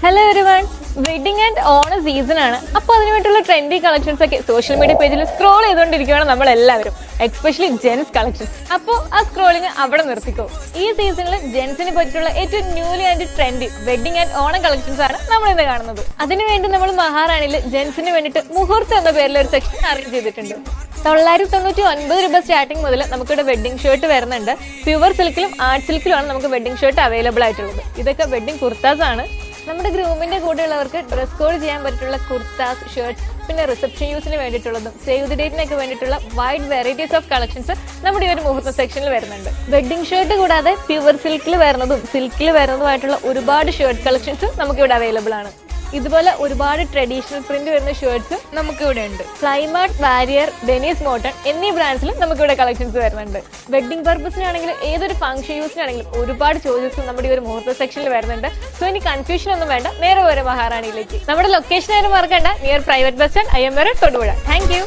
Hello everyone, wedding and Onam season ആണ്. അപ്പോൾ അതിനുവേണ്ടിയുള്ള ട്രെൻഡി കളക്ഷൻസ് ഒക്കെ സോഷ്യൽ മീഡിയ പേജിൽ സ്ക്രോൾ ചെയ്തുകൊണ്ടിരിക്കുകയാണ് നമ്മൾ എല്ലാവരും, എക്സ്പെഷ്യലി ജെൻസ് കളക്ഷൻസ്. അപ്പോൾ ആ സ്ക്രോളിങ് അവിടെ നിർത്തിക്കോ. ഈ സീസണിൽ ജെൻസിനെ പറ്റിയുള്ള ഏറ്റവും newly and trendy wedding and Onam collections ആണ് നമ്മൾ ഇന്ന് കാണുന്നത്. അതിനുവേണ്ടി നമ്മൾ മഹാറാണിയിൽ ജെൻസിന് വേണ്ടിയിട്ട് മുഹൂർത്തം എന്ന പേരിൽ ഒരു സെക്ഷൻ അറേഞ്ച് ചെയ്തിട്ടുണ്ട്. 999 രൂപ സ്റ്റാർട്ടിംഗ് മുതൽ നമുക്കിവിടെ വെഡിങ് ഷർട്ട് വരുന്നുണ്ട്. പ്യുവർ സിൽക്കിലും ആർട്ട് സിൽക്കിലുമാണ് നമുക്ക് വെഡിങ് ഷർട്ട് അവൈലബിൾ ആയിട്ടുള്ളത്. ഇതൊക്കെ വെഡിങ് കുർത്താസ് ആണ്. നമ്മുടെ ഗ്രൂമിന്റെ കൂടെയുള്ളവർക്ക് ഡ്രസ് കോഡ് ചെയ്യാൻ പറ്റിയിട്ടുള്ള കുർത്താസ്, ഷർട്ട്സ്, പിന്നെ റിസപ്ഷൻ യൂസിന് വേണ്ടിയിട്ടുള്ളതും സേവ് ദി ഡേറ്റിനൊക്കെ വേണ്ടിയിട്ടുള്ള വൈഡ് വെറൈറ്റീസ് ഓഫ് കളക്ഷൻസ് നമ്മുടെ ഈ ഒരു മുഹൂർത്ത സെക്ഷനിൽ വരുന്നുണ്ട്. വെഡിങ് ഷർട്ട് കൂടാതെ പ്യുവർ സിൽക്കിൽ വരുന്നതും സിൽക്കിൽ വരുന്നതുമായിട്ടുള്ള ഒരുപാട് ഷർട്ട് കളക്ഷൻസും നമുക്കിവിടെ അവൈലബിൾ ആണ്. ഇതുപോലെ ഒരുപാട് ട്രഡീഷണൽ പ്രിന്റ് വരുന്ന ഷർട്ട്സും നമുക്കിവിടെ ഉണ്ട്. ഫ്ലൈമാർട്ട്, വാരിയർ, ഡെനീസ് മോട്ടൺ എന്നീ ബ്രാൻഡ്സിലും നമുക്കിവിടെ കളക്ഷൻസ് വരുന്നുണ്ട്. വെഡിങ് പർപ്പസിനാണെങ്കിലും ഏതൊരു ഫംഗ്ഷൻ യൂസിനാണെങ്കിലും ഒരുപാട് ചോയ്സസ് നമ്മുടെ ഈ ഒരു മുഹൂർത്ത സെക്ഷനിൽ വരുന്നുണ്ട്. സോ ഇനി കൺഫ്യൂഷൻ ഒന്നും വേണ്ട, നേരെ വരെ മഹാറാണിയിലേക്ക്. നമ്മുടെ ലൊക്കേഷൻ ആരും മറക്കണ്ട, near private bus stand, IMR, Thodupuzha. Thank you.